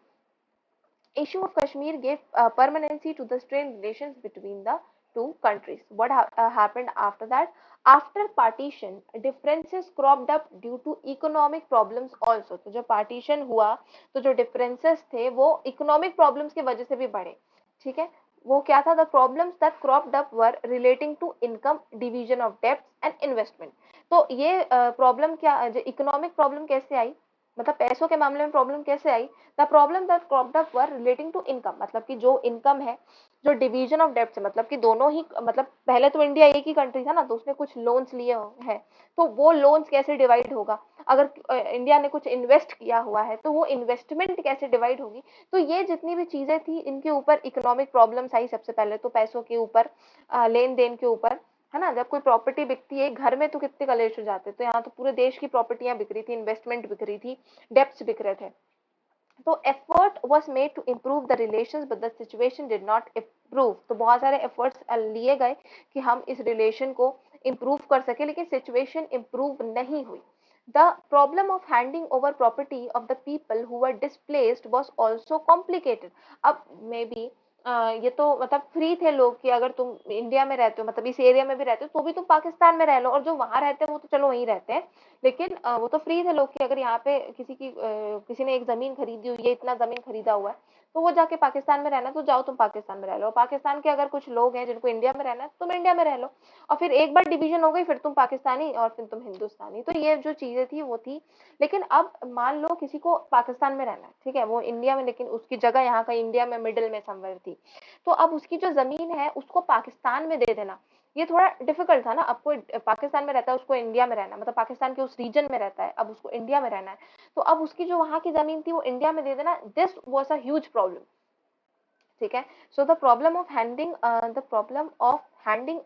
issue of Kashmir gave permanency to the strained relations between the two countries. What happened after that? After partition, differences cropped up due to economic problems also. तो जो partition हुआ, तो जो differences थे वो economic problems की वजह से भी बढ़े। ठीक है, वो क्या था, the problems that cropped up were relating to income, division of debts and investment. तो ये problem क्या, economic problem कैसे आई, मतलब पैसों के मामले में प्रॉब्लम कैसे आई। The problem that cropped up were relating to income, मतलब कि जो इनकम है, जो डिवीजन ऑफ डेब्ट है, मतलब कि दोनों ही, मतलब पहले तो इंडिया एक ही कंट्री था ना, तो उसने कुछ लोन्स लिए हैं, तो वो लोन्स कैसे डिवाइड होगा। अगर इंडिया ने कुछ इन्वेस्ट किया हुआ है तो वो इन्वेस्टमेंट कैसे डिवाइड होगी। तो ये जितनी भी चीजें थी, इनके ऊपर इकोनॉमिक प्रॉब्लम्स आई। सबसे पहले तो पैसों के ऊपर, लेन देन के ऊपर, है ना। जब कोई प्रॉपर्टी बिकती है घर में तो कितने कलेश हो जाते, तो यहाँ तो पूरे देश की प्रॉपर्टियां बिक रही थी, इन्वेस्टमेंट बिक रही थी, डेब्ट्स बिक रहे थे। तो effort was made to improve the relations but the situation did not improve. तो बहुत सारे एफर्ट्स लिए गए कि हम इस रिलेशन को इम्प्रूव कर सके, लेकिन सिचुएशन इम्प्रूव नहीं हुई। The problem of handing over property of the people who were displaced was also complicated. अब मे बी ये तो मतलब फ्री थे लोग कि अगर तुम इंडिया में रहते हो, मतलब इस एरिया में भी रहते हो, तो भी तुम पाकिस्तान में रह लो, और जो वहां रहते हैं वो तो चलो वहीं रहते हैं। लेकिन वो तो फ्री थे लोग कि अगर यहाँ पे किसी ने एक जमीन खरीदी हुई है, इतना जमीन खरीदा हुआ है, तो वो जाके पाकिस्तान में रहना, तो जाओ तुम पाकिस्तान में रह लो। पाकिस्तान के अगर कुछ लोग हैं जिनको इंडिया में रहना है, तुम इंडिया में रह लो। और फिर एक बार डिवीजन हो गई, फिर तुम पाकिस्तानी और फिर तुम हिंदुस्तानी। तो ये जो चीजें थी वो थी। लेकिन अब मान लो किसी को पाकिस्तान में रहना है, ठीक है, वो इंडिया में, लेकिन उसकी जगह यहाँ का इंडिया में मिडिल में समवेयर थी, तो अब उसकी जो जमीन है उसको पाकिस्तान में दे देना, ये थोड़ा डिफिकल्ट था ना। अब कोई पाकिस्तान में रहता है, उसको इंडिया में रहना, मतलब पाकिस्तान के उस रीजन में रहता है, अब उसको इंडिया में रहना है, तो अब उसकी जो वहां की जमीन थी वो इंडिया में दे देना, this was a huge problem. ठीक है, so the problem of handing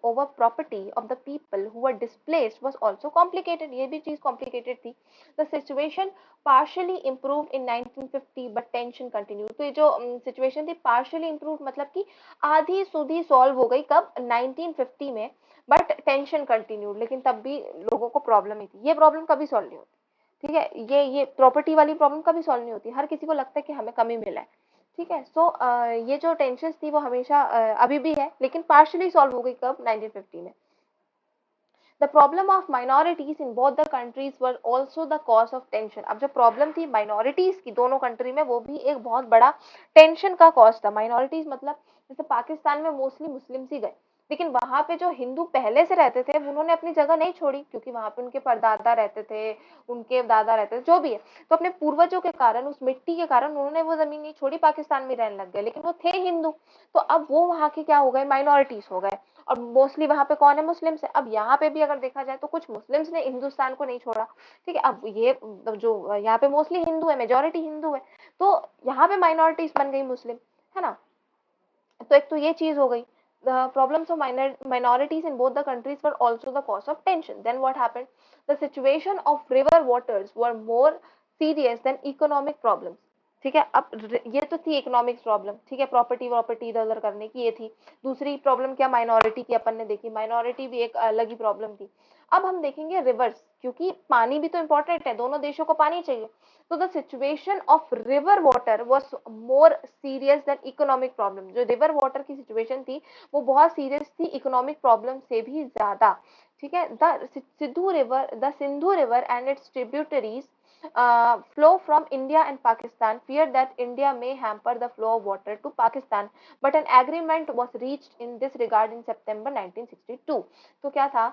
over property of the people who were displaced was also complicated. ये भी चीज कॉम्प्लिकेटेड थी। The situation partially improve in 1950 but tension continue. तो ये जो सिचुएशन थी पार्शियली इम्प्रूव, मतलब कि आधी सुधी सॉल्व हो गई कब, 1950 में, बट टेंशन कंटिन्यू, लेकिन तब भी लोगों को प्रॉब्लम ही थी। ये प्रॉब्लम कभी सॉल्व नहीं होती। ठीक है, ये प्रॉपर्टी वाली प्रॉब्लम कभी सॉल्व नहीं होती, हर किसी को लगता है कि हमें कमी मिला है। ठीक है, सो ये जो टेंशन थी वो हमेशा अभी भी है, लेकिन पार्शियली सॉल्व हो गई कब, 1950 में। The problem of minorities in both the countries were also the cause of tension. अब जो प्रॉब्लम थी माइनॉरिटीज की दोनों कंट्री में, वो भी एक बहुत बड़ा टेंशन का कॉज था। माइनॉरिटीज मतलब जैसे पाकिस्तान में मोस्टली मुस्लिम ही गए, लेकिन वहां पे जो हिंदू पहले से रहते थे उन्होंने अपनी जगह नहीं छोड़ी, क्योंकि वहां पे उनके परदादा रहते थे, उनके दादा रहते थे, जो भी है। तो अपने पूर्वजों के कारण, उस मिट्टी के कारण उन्होंने वो जमीन नहीं छोड़ी, पाकिस्तान में रहने लग गए, लेकिन वो थे हिंदू। तो अब वो वहां के क्या हो गए, माइनॉरिटीज हो गए। और मोस्टली वहां पे कौन है, मुस्लिम्स है। अब यहाँ पे भी अगर देखा जाए तो कुछ मुस्लिम्स ने हिंदुस्तान को नहीं छोड़ा, ठीक है। अब ये जो यहाँ पे मोस्टली हिंदू है, मेजोरिटी हिंदू है, तो यहाँ पे माइनॉरिटीज बन गई मुस्लिम, है ना। तो एक तो ये चीज हो गई। The problems of minorities in both the countries were also the cause of tension. Then what happened? The situation of river waters were more serious than economic problems. ठीक है। अब ये तो थी इकोनॉमिक प्रॉब्लम, ठीक है, प्रॉपर्टी वॉपर्टी इधर उधर करने की, ये थी। दूसरी प्रॉब्लम क्या, माइनॉरिटी की अपन ने देखी, माइनॉरिटी भी एक अलग ही प्रॉब्लम थी। अब हम देखेंगे रिवर्स, क्योंकि पानी भी तो इम्पोर्टेंट है, दोनों देशों को पानी चाहिए। तो the situation of river water was more serious than economic problem. जो रिवर वाटर की सिचुएशन थी वो बहुत सीरियस थी, इकोनॉमिक प्रॉब्लम से भी ज्यादा, ठीक है। The Sindhu river and it's tributaries flow from India and Pakistan feared that India may hamper the flow of water to Pakistan, but an agreement was reached in this regard in September 1962। तो क्या था,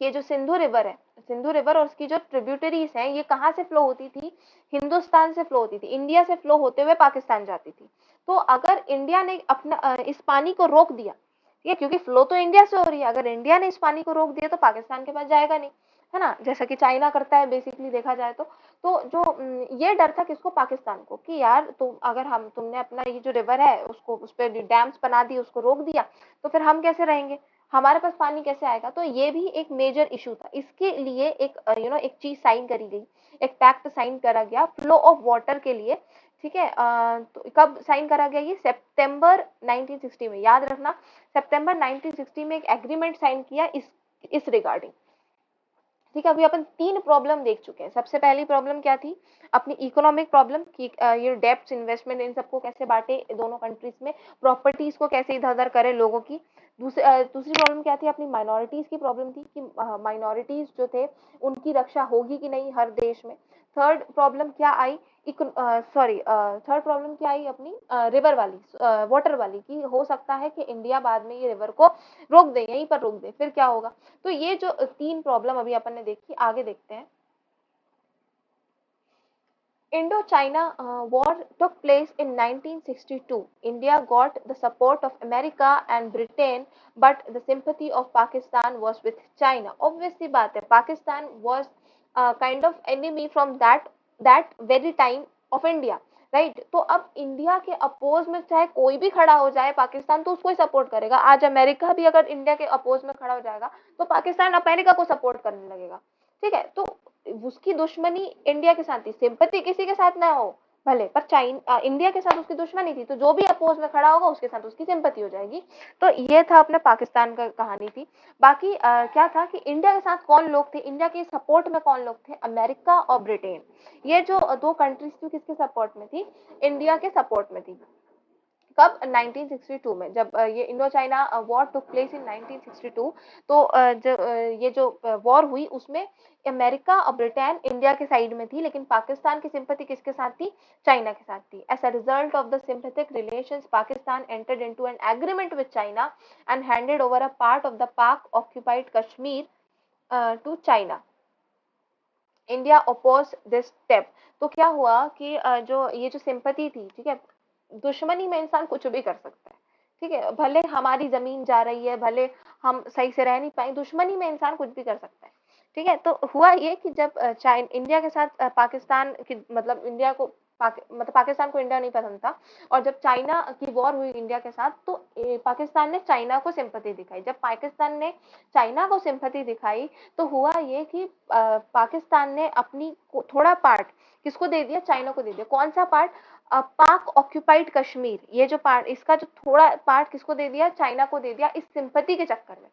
ये जो Sindhu river है, Sindhu river और उसकी जो tributaries हैं, ये कहाँ से फ्लो होती थी, हिंदुस्तान से फ्लो होती थी, इंडिया से फ्लो होते हुए पाकिस्तान जाती थी। तो अगर इंडिया ने अपना इस पानी को रोक दिया, ठीक है, क्योंकि फ्लो तो इंडिया से हो रही है, अगर इंडिया ने इस पानी को रोक दिया तो पाकिस्तान के पास जाएगा नहीं, है ना, जैसा कि चाइना करता है बेसिकली देखा जाए तो जो ये डर था किसको, पाकिस्तान को, कि यार तुम अगर तुमने अपना ये जो रिवर है उसको, उस पर डैम्स बना दिए, उसको रोक दिया, तो फिर हम कैसे रहेंगे, हमारे पास पानी कैसे आएगा। तो ये भी एक मेजर इशू था। इसके लिए एक एक चीज साइन करी गई, एक पैक्ट साइन करा गया फ्लो ऑफ वाटर के लिए, ठीक है। तो कब साइन करा गया, ये सितंबर 1960 में, याद रखना, सितंबर 1960 में एक एग्रीमेंट साइन किया इस रिगार्डिंग, ठीक है। अभी अपन तीन प्रॉब्लम देख चुके हैं। सबसे पहली प्रॉब्लम क्या थी, अपनी इकोनॉमिक प्रॉब्लम कि ये डेब्ट्स, इन्वेस्टमेंट, इन सबको कैसे बांटे दोनों कंट्रीज में, प्रॉपर्टीज को कैसे इधर उधर करे लोगों की। दूसरी प्रॉब्लम क्या थी, अपनी माइनॉरिटीज की प्रॉब्लम थी कि माइनॉरिटीज जो थे उनकी रक्षा होगी कि नहीं हर देश में। थर्ड प्रॉब्लम क्या आई, थर्ड प्रॉब्लम क्या आई अपनी रिवर वाली, वाटर वाली, कि हो सकता है कि इंडिया बाद में ये रिवर को रोक दे, यहीं पर रोक दे, फिर क्या होगा। तो ये जो तीन प्रॉब्लम अभी अपन ने देखी, आगे देखते हैं। Indo-China war took place in 1962. India got the support of America and Britain, but the sympathy of Pakistan was with China. Obviously बात है, Pakistan was kind of enemy from that very time of India, right. तो अब India के oppose में चाहे कोई भी खड़ा हो जाए पाकिस्तान, तो उसको ही सपोर्ट करेगा। आज अमेरिका भी अगर इंडिया के अपोज में खड़ा हो जाएगा तो पाकिस्तान अमेरिका को सपोर्ट करने लगेगा, ठीक है। तो उसकी दुश्मनी इंडिया के साथ थी, सिंपैथी किसी के साथ ना हो भले, पर इंडिया के साथ उसकी दुश्मनी थी, तो जो भी अपोज में खड़ा होगा उसके साथ उसकी सिंपैथी हो जाएगी। तो ये था अपने पाकिस्तान का कहानी थी। बाकी क्या था कि इंडिया के साथ कौन लोग थे, इंडिया के सपोर्ट में कौन लोग थे, अमेरिका और ब्रिटेन। ये जो दो कंट्रीज थी किसके सपोर्ट में थी, इंडिया के सपोर्ट में थी। कब, 1962 में, जब ये Indo China war took place in 1962। तो ये जो वॉर हुई उसमें अमेरिका और ब्रिटेन इंडिया के साइड में थी, लेकिन पाकिस्तान की सिंपैथी किसके साथ थी, चाइना के साथ थी। As a result of the sympathetic relations Pakistan entered into an agreement with China and handed over a part of the Pak occupied Kashmir to China. India oppose this step. तो क्या हुआ कि जो ये जो सिंपैथी थी, ठीक है, दुश्मनी में इंसान कुछ भी कर सकता है, ठीक है, भले हमारी जमीन जा रही है, भले हम सही से रह नहीं पाए, दुश्मनी में इंसान कुछ भी कर सकता है, ठीक है। तो हुआ ये कि जब इंडिया के साथ पाकिस्तान की, मतलब इंडिया को मतलब पाकिस्तान को इंडिया नहीं पसंद था, और जब चाइना की वॉर हुई इंडिया के साथ, तो पाकिस्तान ने चाइना को सिंपैथी दिखाई। जब पाकिस्तान ने चाइना को सिंपैथी दिखाई तो हुआ ये कि पाकिस्तान ने अपनी थोड़ा पार्ट किसको दे दिया, चाइना को दे दिया। कौन सा पार्ट, पाक ऑक्यूपाइड कश्मीर, ये जो पार्ट, इसका जो थोड़ा पार्ट किसको दे दिया, चाइना को दे दिया, इस सिंपैथी के चक्कर में।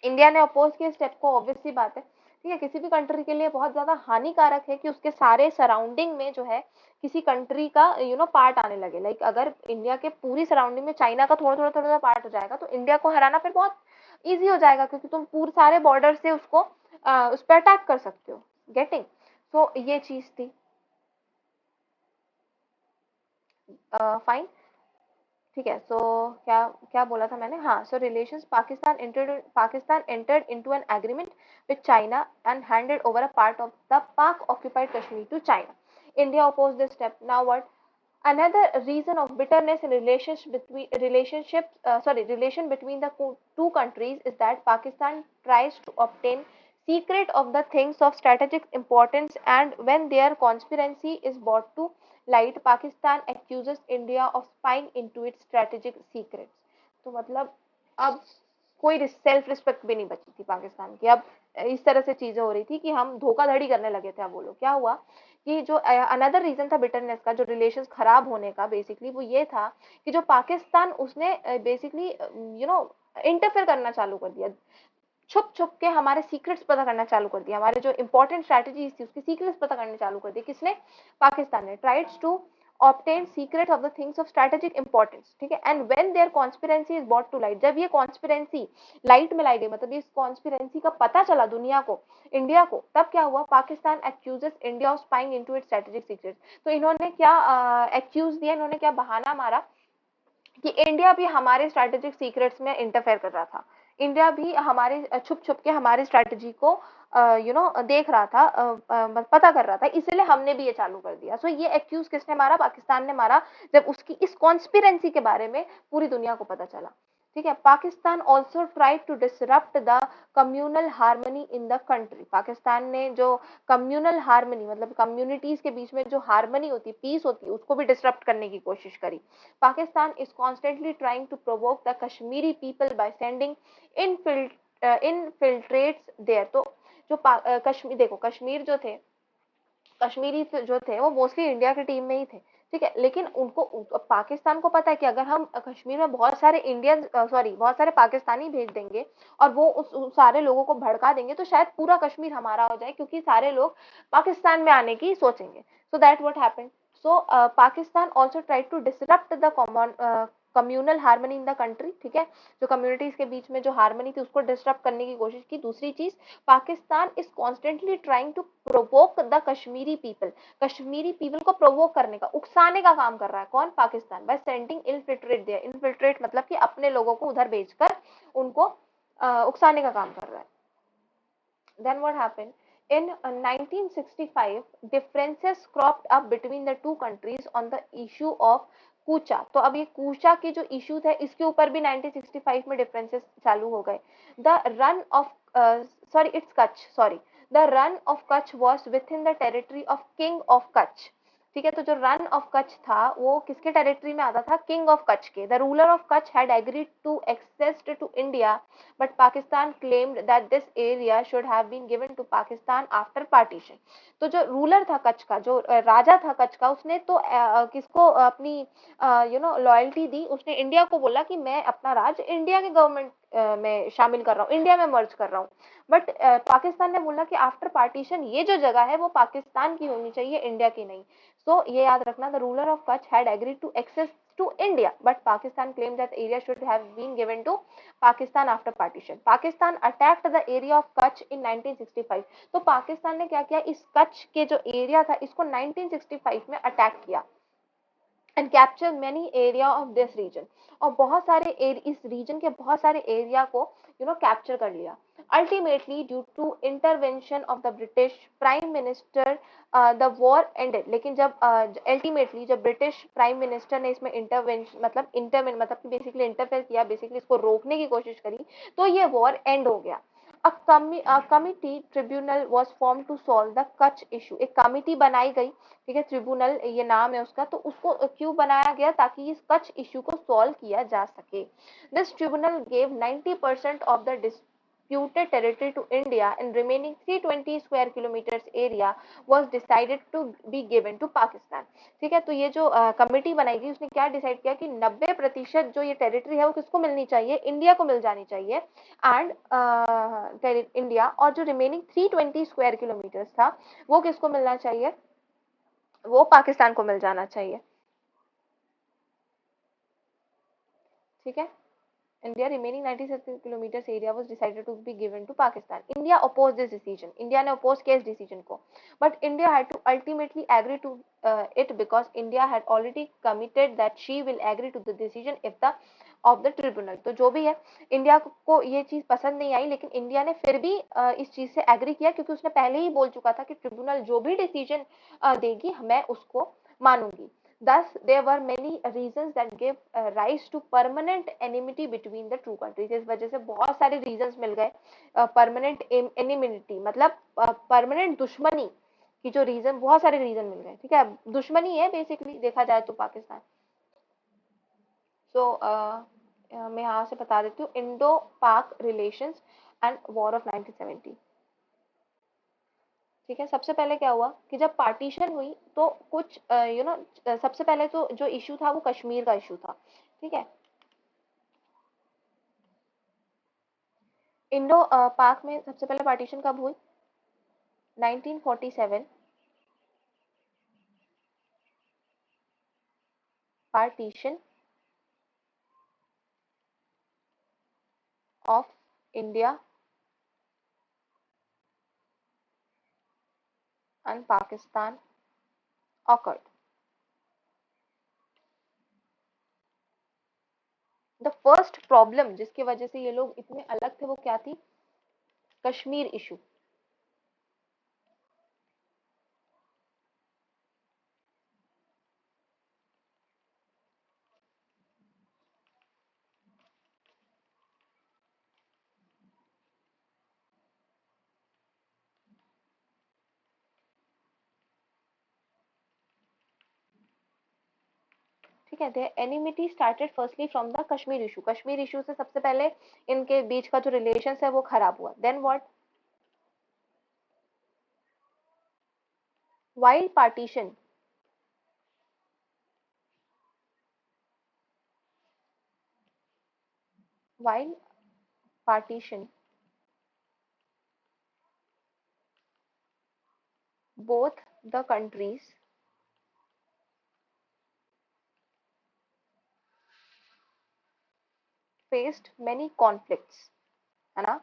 इंडिया ने अपोज किया स्टेप को, ऑब्वियसली बात है, ठीक है। किसी भी कंट्री के लिए बहुत ज्यादा हानिकारक है कि उसके सारे सराउंडिंग में जो है किसी कंट्री का पार्ट आने लगे। लाइक अगर इंडिया के पूरी सराउंडिंग में चाइना का थोड़ा थोड़ा थोड़ा पार्ट हो जाएगा तो इंडिया को हराना फिर बहुत इजी हो जाएगा क्योंकि तुम पूरे सारे बॉर्डर से उसको उस पर अटैक कर सकते हो। गेटिंग? सो ये चीज थी। फाइन, ठीक है। सो क्या क्या बोला था मैंने? हाँ, so relations, Pakistan entered into an agreement with China and handed over a part of the Pak occupied Kashmir to China. India opposed this step. Now what? Another reason of bitterness in relation between the two countries is that Pakistan tries to obtain secret of the things of strategic importance, and when their conspiracy is brought to light, Pakistan accuses India of spying into its strategic secrets. तो मतलब अब कोई self respect भी नहीं बची थी पाकिस्तान की। अब इस तरह से चीजें हो रही थी कि हम धोखाधड़ी करने लगे थे। अब बोलो क्या हुआ कि जो अनदर रीजन था बिटरनेस का, जो रिलेशंस खराब होने का, बेसिकली वो ये था कि जो पाकिस्तान, उसने बेसिकली इंटरफेयर करना चालू कर दिया। छुप छुप के हमारे सीक्रेट्स पता करना चालू कर दिया, हमारे जो इंपॉर्टेंट स्ट्रेटजीज थी उसके सीक्रेट्स पता करने चालू कर दिए। किसने? पाकिस्तान ने। Tried to obtain secret of the things of strategic importance, ठीक है। And when their conspiracy is brought to light, जब ये कॉन्स्पिरेंसी लाइट में लाई गई, मतलब इस कॉन्स्पिरेंसी का पता चला दुनिया को, इंडिया को, तब क्या हुआ? Pakistan accuses India of spying into its strategic secrets. तो इन्होंने क्या एक्यूज दिया, इन्होंने क्या बहाना मारा कि इंडिया भी हमारे स्ट्रैटेजिक सीक्रेट्स में इंटरफेयर कर रहा था। इंडिया भी हमारे छुप छुप के हमारी स्ट्रैटेजी को देख रहा था, पता कर रहा था, इसलिए हमने भी ये चालू कर दिया। सो ये एक्यूज किसने मारा? पाकिस्तान ने मारा, जब उसकी इस कॉन्स्पिरेंसी के बारे में पूरी दुनिया को पता चला। ठीक है। Pakistan also try to disrupt the communal harmony in the country. Pakistan ने जो कम्युनल हार्मनी, मतलब कम्युनिटीज के बीच में जो हार्मनी होती, पीस होती, उसको भी डिसरप्ट करने की कोशिश करी। Pakistan is constantly trying to provoke the Kashmiri people by sending infiltrates there. तो जो कश्मीर, देखो कश्मीर जो थे, कश्मीरी जो थे वो मोस्टली इंडिया की टीम में ही थे, ठीक है। लेकिन उनको पाकिस्तान को पता है कि अगर हम कश्मीर में बहुत सारे इंडियन, सॉरी, बहुत सारे पाकिस्तानी भेज देंगे और वो उस सारे लोगों को भड़का देंगे, तो शायद पूरा कश्मीर हमारा हो जाए, क्योंकि सारे लोग पाकिस्तान में आने की सोचेंगे। So that what happened. So Pakistan also try to disrupt the common communal harmony in the country, ठीक है। जो कम्युनिटीज के बीच में जो हार्मनी थी उसको डिस्टर्ब करने की कोशिश की। दूसरी चीज, Pakistan is constantly trying to provoke the Kashmiri people, Kashmiri people को प्रोवोक करने का, उकसाने का काम कर रहा है। कौन? Pakistan. By sending infiltrate there, infiltrate मतलब कि अपने लोगों को उधर भेजकर उनको उकसाने का काम कर रहा है। Then what happened? In 1965, differences cropped up between the two countries on the issue of कूचा। तो अब ये कूचा के जो इश्यू थे, इसके ऊपर भी 1965 में डिफरेंसेस चालू हो गए। The run of sorry it's Kutch, sorry, the run of Kutch was with in the territory of king of Kutch, ठीक है। तो जो रन ऑफ कच्छ था वो किसके टेरिटरी में आता था? किंग ऑफ कच्छ के। The ruler of Kutch had agreed to access to India, but Pakistan claimed that this area should have been given to Pakistan after partition. तो जो रूलर था कच्छ का, जो राजा था कच्छ का, उसने तो किसको अपनी लॉयल्टी दी? उसने इंडिया को बोला कि मैं अपना राज इंडिया के गवर्नमेंट में शामिल कर रहा हूँ, इंडिया में मर्ज कर रहा हूँ। बट पाकिस्तान ने बोला कि आफ्टर पार्टीशन ये जो जगह है वो पाकिस्तान की होनी चाहिए, इंडिया की नहीं। सो ये याद रखना, the ruler of Kutch had agreed to access to India, but Pakistan claimed that area should have been given to Pakistan after partition. Pakistan attacked the area of Kutch in 1965. तो पाकिस्तान ने क्या किया? इस कच्छ के जो एरिया था इसको 1965 में अटैक किया and capture many area of this region, और बहुत सारे इस रीजन के बहुत सारे एरिया को कैप्चर कर लिया। Ultimately due to intervention of the British prime minister the war ended. लेकिन जब अल्टीमेटली जब ब्रिटिश प्राइम मिनिस्टर ने इसमें इंटरवेंशन मतलब बेसिकली इंटरफेयर किया, बेसिकली इसको रोकने की कोशिश करी, तो ये वॉर एंड हो गया। A committee tribunal was formed to solve the Kutch issue. एक कमिटी बनाई गई, ठीक है, ट्रिब्यूनल ये नाम है उसका। तो उसको क्यों बनाया गया? ताकि इस कच्छ इश्यू को सॉल्व किया जा सके। This tribunal gave 90% of the disputed territory to India, and remaining 320 square kilometers area was decided to be given to Pakistan. ठीक है। तो ये जो कमेटी बनाई गई उसने क्या डिसाइड किया कि 90% जो ये टेरिटरी है वो किसको मिलनी चाहिए? इंडिया को मिल जानी चाहिए। एंड इंडिया, और जो रिमेनिंग 320 स्क्वायर किलोमीटर्स था वो किसको मिलना चाहिए? वो पाकिस्तान को मिल जाना चाहिए। ठीक है। India remaining 96 kilometers area was decided to be given to Pakistan. India opposed this decision. India ने oppose किया इस decision को. But India had to ultimately agree to it because India had already committed that she will agree to the decision if the of the tribunal. तो जो भी है, India को ये चीज पसंद नहीं आई, लेकिन इंडिया ने फिर भी इस चीज से एग्री किया, क्योंकि उसने पहले ही बोल चुका था कि ट्रिब्यूनल जो भी डिसीजन देगी मैं उसको मानूंगी. Thus, there were many reasons that gave rise to permanent enmity between the two countries. इस वजह से बहुत सारे reasons मिल गए permanent enmity, मतलब permanent दुश्मनी की जो reason, बहुत सारे reason मिल गए. ठीक है, दुश्मनी है basically देखा जाए तो पाकिस्तान. So मैं यहाँ से बता देती हूँ इंडो पाक रिलेशंस एंड वॉर ऑफ 1970. ठीक है, सबसे पहले क्या हुआ कि जब पार्टीशन हुई तो कुछ सबसे पहले तो जो इशू था वो कश्मीर का इशू था. ठीक है, इंडो पाक में सबसे पहले पार्टीशन कब हुई? 1947. Partition of India and Pakistan occurred. The first problem जिसकी वजह से ये लोग इतने अलग थे वो क्या थी? कश्मीर इशू. ठीक है, their enmity started firstly from the Kashmir issue. Kashmir issue से सबसे पहले इनके बीच का जो रिलेशन है वो खराब हुआ. Then what? while partition while partition both the countries faced many conflicts, है ना?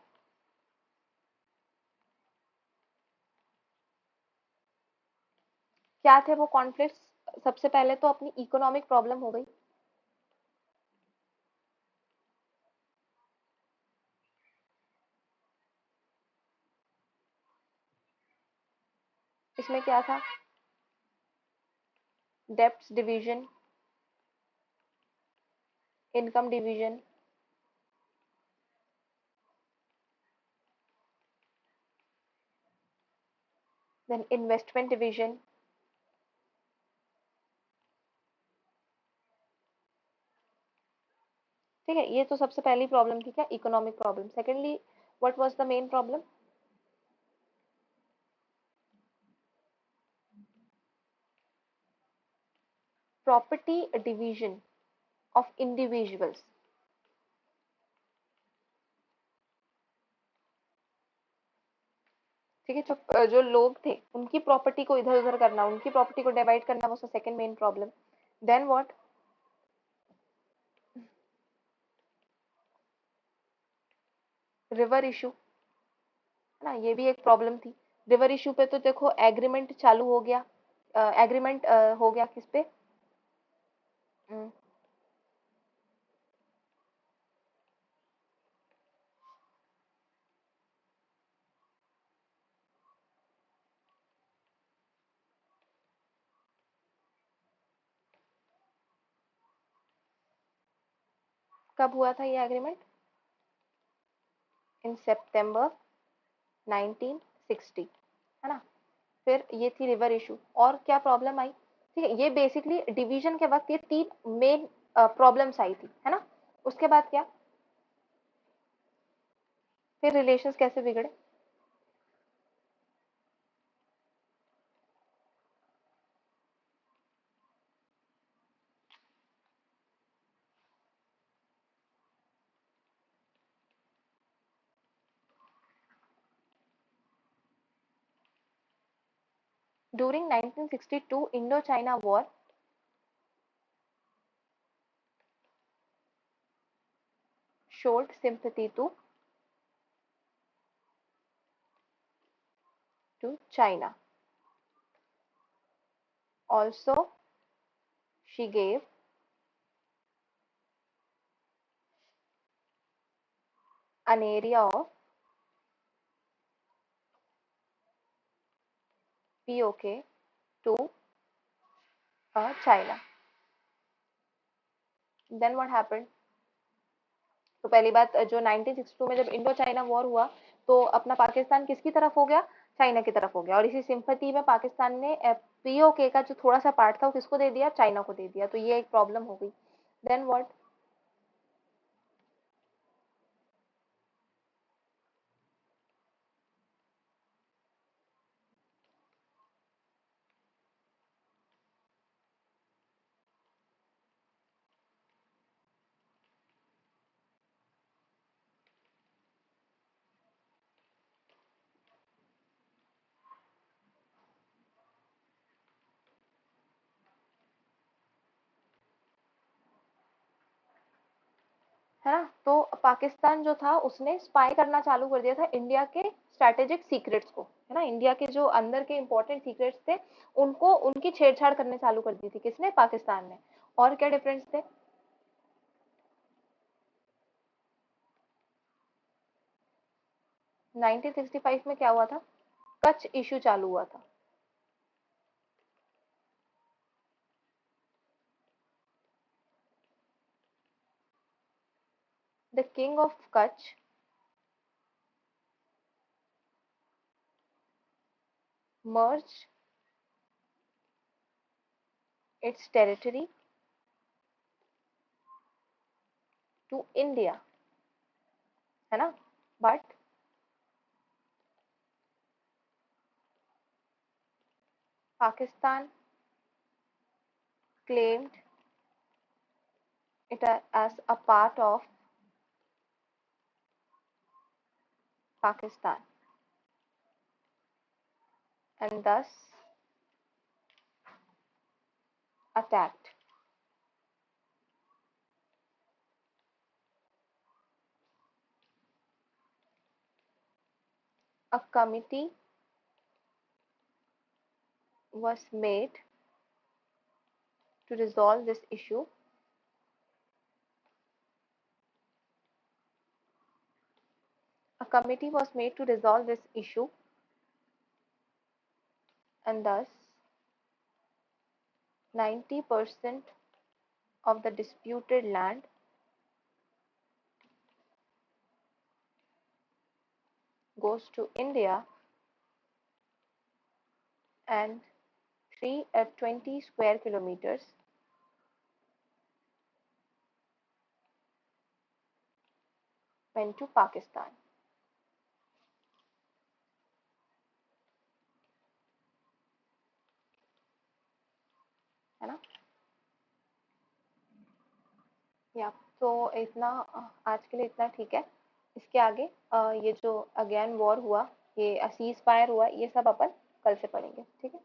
क्या थे वो कॉन्फ्लिक्ट्स? सबसे पहले तो अपनी इकोनॉमिक प्रॉब्लम हो गई. इसमें क्या था? Debts division, income division, then investment division. ठीक है, ये तो सबसे पहली प्रॉब्लम थी क्या? Economic problem. Secondly what was the main problem? Property division of individuals. ठीक है, जो लोग थे उनकी प्रॉपर्टी को इधर उधर करना, उनकी प्रॉपर्टी को डिवाइड करना was the second main problem. Then what? River issue, है ना, ये भी एक प्रॉब्लम थी. रिवर इशू पे तो देखो एग्रीमेंट चालू हो गया. एग्रीमेंट हो गया किस पे? हम्म, कब हुआ था ये एग्रीमेंट? इन सितंबर 1960, है ना. फिर ये थी रिवर इशू. और क्या प्रॉब्लम आई? ठीक है, ये बेसिकली डिवीजन के वक्त ये तीन मेन प्रॉब्लम्स आई थी, है ना. उसके बाद क्या? फिर रिलेशंस कैसे बिगड़े? During 1962 Indo China war, showed sympathy to China. Also, she gave an area of POK to China. Then what happened? तो पहली बात, जो 1962 में जब इंडो चाइना वॉर हुआ, तो अपना पाकिस्तान किसकी तरफ हो गया? चाइना की तरफ हो गया। और इसी सिंपैथी में पाकिस्तान ने पीओके का जो थोड़ा सा पार्ट था वो किसको दे दिया? चाइना को दे दिया। तो ये एक प्रॉब्लम हो गई। Then what? है ना? तो पाकिस्तान जो था उसने स्पाई करना चालू कर दिया था इंडिया के स्ट्रेटेजिक सीक्रेट्स को, है ना? इंडिया के जो अंदर के इंपॉर्टेंट सीक्रेट्स थे उनको, उनकी छेड़छाड़ करने चालू कर दी थी। किसने? पाकिस्तान ने। और क्या डिफरेंस थे? 1965 में क्या हुआ था? कच्छ इशू चालू हुआ था। The king of Kutch merged its territory to India, है ना? But Pakistan claimed it as a part of Pakistan and thus attacked. A committee was made to resolve this issue. A committee was made to resolve this issue and thus 90% of the disputed land goes to India and 20 square kilometers went to Pakistan. है ना? या तो इतना, आज के लिए इतना ठीक है। इसके आगे ये जो अगेन वॉर हुआ, ये सीज फायर हुआ, ये सब अपन कल से पढ़ेंगे। ठीक है?